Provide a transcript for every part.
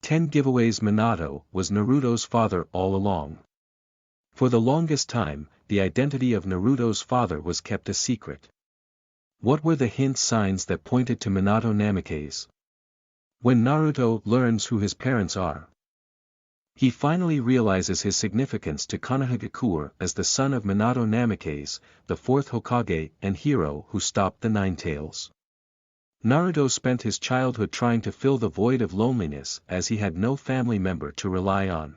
10 Giveaways. Minato was Naruto's father all along. For the longest time, the identity of Naruto's father was kept a secret. What were the signs that pointed to Minato Namake's? When Naruto learns who his parents are, he finally realizes his significance to Konohagakure as the son of Minato Namake's, the fourth Hokage and hero who stopped the Nine Tails. Naruto spent his childhood trying to fill the void of loneliness as he had no family member to rely on.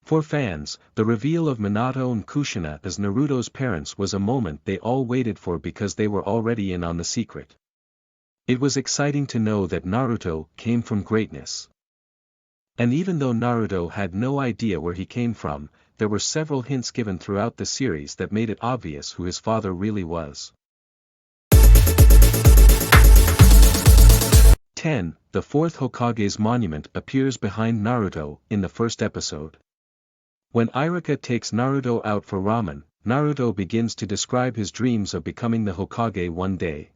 For fans, the reveal of Minato and Kushina as Naruto's parents was a moment they all waited for because they were already in on the secret. It was exciting to know that Naruto came from greatness. And even though Naruto had no idea where he came from, there were several hints given throughout the series that made it obvious who his father really was. 10. The fourth Hokage's monument appears behind Naruto in the first episode. When Iruka takes Naruto out for ramen, Naruto begins to describe his dreams of becoming the Hokage one day.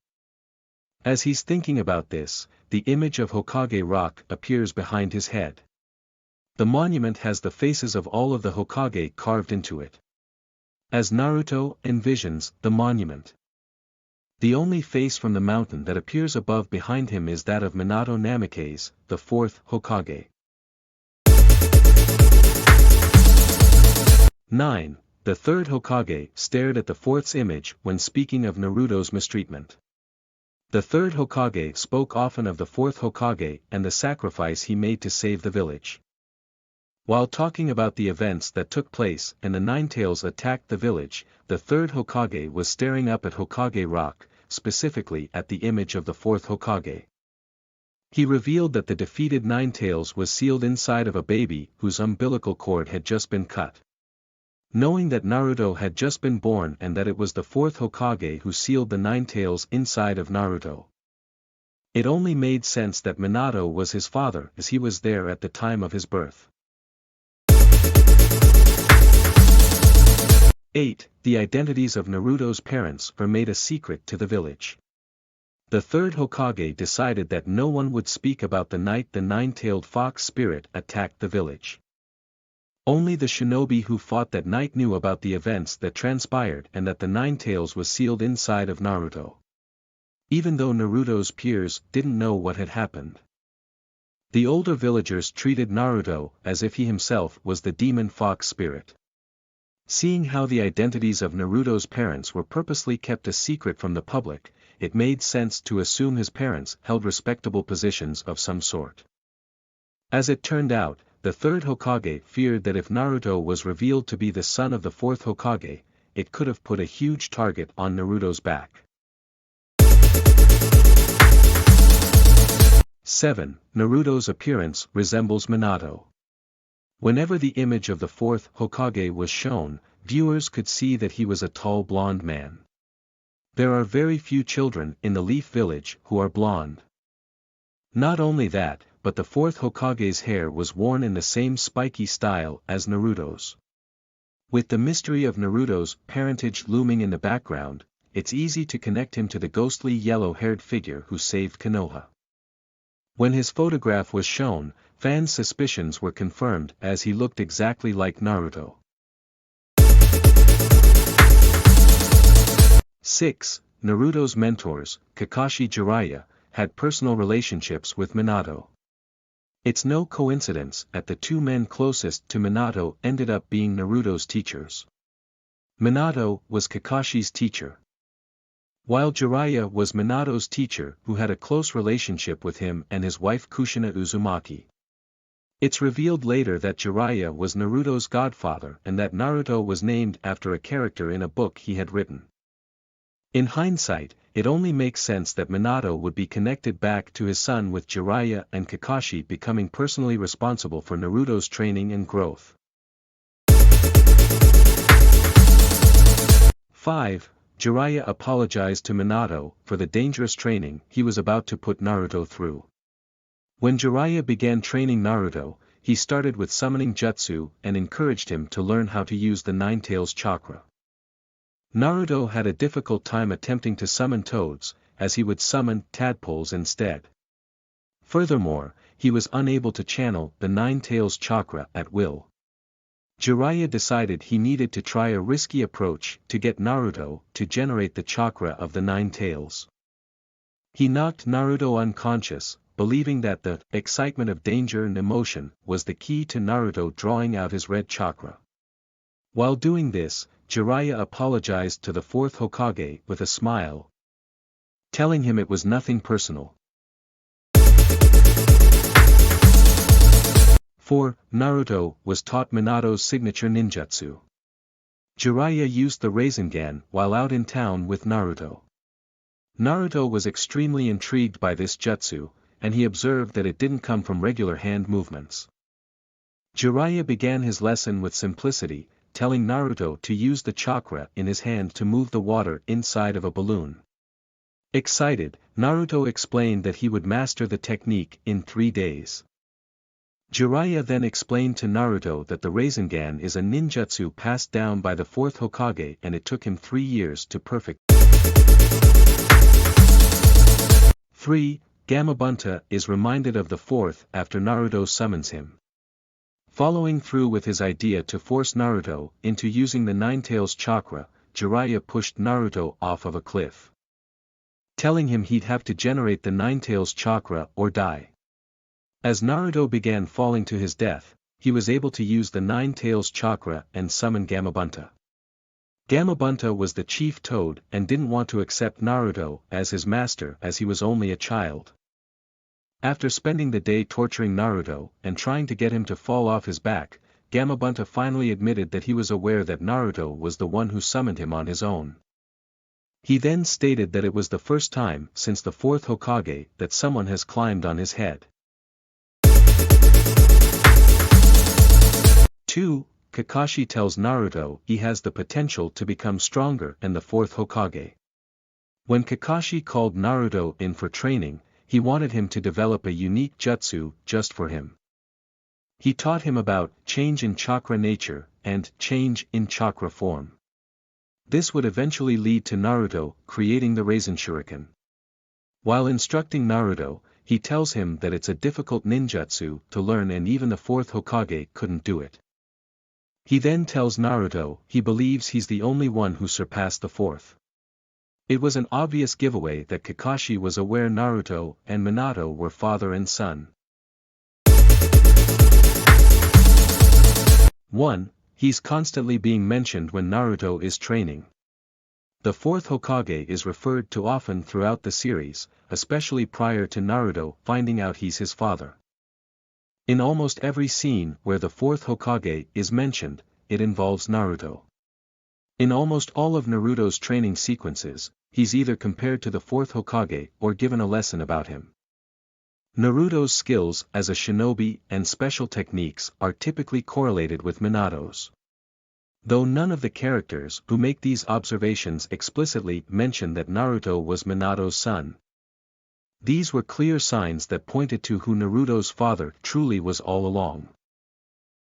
As he's thinking about this, the image of Hokage Rock appears behind his head. The monument has the faces of all of the Hokage carved into it. As Naruto envisions the monument, the only face from the mountain that appears above behind him is that of Minato Namake's, the fourth Hokage. 9. The third Hokage stared at the fourth's image when speaking of Naruto's mistreatment. The third Hokage spoke often of the fourth Hokage and the sacrifice he made to save the village. While talking about the events that took place and the Nine Tails attacked the village, the third Hokage was staring up at Hokage Rock, specifically at the image of the fourth Hokage. He revealed that the defeated Nine Tails was sealed inside of a baby whose umbilical cord had just been cut. Knowing that Naruto had just been born and that it was the fourth Hokage who sealed the Nine Tails inside of Naruto, it only made sense that Minato was his father as he was there at the time of his birth. 8. The identities of Naruto's parents were made a secret to the village. The third Hokage decided that no one would speak about the night the nine-tailed fox spirit attacked the village. Only the shinobi who fought that night knew about the events that transpired and that the Nine Tails was sealed inside of Naruto. Even though Naruto's peers didn't know what had happened. The older villagers treated Naruto as if he himself was the demon fox spirit. Seeing how the identities of Naruto's parents were purposely kept a secret from the public, it made sense to assume his parents held respectable positions of some sort. As it turned out, the third Hokage feared that if Naruto was revealed to be the son of the fourth Hokage, it could have put a huge target on Naruto's back. 7. Naruto's appearance resembles Minato. Whenever the image of the fourth Hokage was shown, viewers could see that he was a tall blonde man. There are very few children in the Leaf Village who are blonde. Not only that, but the fourth Hokage's hair was worn in the same spiky style as Naruto's. With the mystery of Naruto's parentage looming in the background, it's easy to connect him to the ghostly yellow-haired figure who saved Konoha. When his photograph was shown, fans' suspicions were confirmed as he looked exactly like Naruto. 6. Naruto's mentors, Kakashi Jiraiya, had personal relationships with Minato. It's no coincidence that the two men closest to Minato ended up being Naruto's teachers. Minato was Kakashi's teacher, while Jiraiya was Minato's teacher who had a close relationship with him and his wife Kushina Uzumaki. It's revealed later that Jiraiya was Naruto's godfather and that Naruto was named after a character in a book he had written. In hindsight, it only makes sense that Minato would be connected back to his son with Jiraiya and Kakashi becoming personally responsible for Naruto's training and growth. 5. Jiraiya apologized to Minato for the dangerous training he was about to put Naruto through. When Jiraiya began training Naruto, he started with summoning jutsu and encouraged him to learn how to use the Nine Tails chakra. Naruto had a difficult time attempting to summon toads, as he would summon tadpoles instead. Furthermore, he was unable to channel the Nine Tails chakra at will. Jiraiya decided he needed to try a risky approach to get Naruto to generate the chakra of the Nine Tails. He knocked Naruto unconscious, believing that the excitement of danger and emotion was the key to Naruto drawing out his red chakra. While doing this, Jiraiya apologized to the fourth Hokage with a smile, telling him it was nothing personal. 4. Naruto was taught Minato's signature ninjutsu. Jiraiya used the Rasengan while out in town with Naruto. Naruto was extremely intrigued by this jutsu, and he observed that it didn't come from regular hand movements. Jiraiya began his lesson with simplicity, telling Naruto to use the chakra in his hand to move the water inside of a balloon. Excited, Naruto explained that he would master the technique in 3 days. Jiraiya then explained to Naruto that the Rasengan is a ninjutsu passed down by the fourth Hokage and it took him 3 years to perfect. 3. Gamabunta is reminded of the fourth after Naruto summons him. Following through with his idea to force Naruto into using the Nine Tails chakra, Jiraiya pushed Naruto off of a cliff, telling him he'd have to generate the Nine Tails chakra or die. As Naruto began falling to his death, he was able to use the Nine Tails chakra and summon Gamabunta. Gamabunta was the chief toad and didn't want to accept Naruto as his master as he was only a child. After spending the day torturing Naruto and trying to get him to fall off his back, Gamabunta finally admitted that he was aware that Naruto was the one who summoned him on his own. He then stated that it was the first time since the fourth Hokage that someone has climbed on his head. 2. Kakashi tells Naruto he has the potential to become stronger than the fourth Hokage. When Kakashi called Naruto in for training, he wanted him to develop a unique jutsu just for him. He taught him about change in chakra nature and change in chakra form. This would eventually lead to Naruto creating the Rasen Shuriken. While instructing Naruto, he tells him that it's a difficult ninjutsu to learn and even the fourth Hokage couldn't do it. He then tells Naruto he believes he's the only one who surpassed the fourth. It was an obvious giveaway that Kakashi was aware Naruto and Minato were father and son. 1. He's constantly being mentioned when Naruto is training. The fourth Hokage is referred to often throughout the series, especially prior to Naruto finding out he's his father. In almost every scene where the fourth Hokage is mentioned, it involves Naruto. In almost all of Naruto's training sequences, he's either compared to the fourth Hokage or given a lesson about him. Naruto's skills as a shinobi and special techniques are typically correlated with Minato's. Though none of the characters who make these observations explicitly mention that Naruto was Minato's son. These were clear signs that pointed to who Naruto's father truly was all along.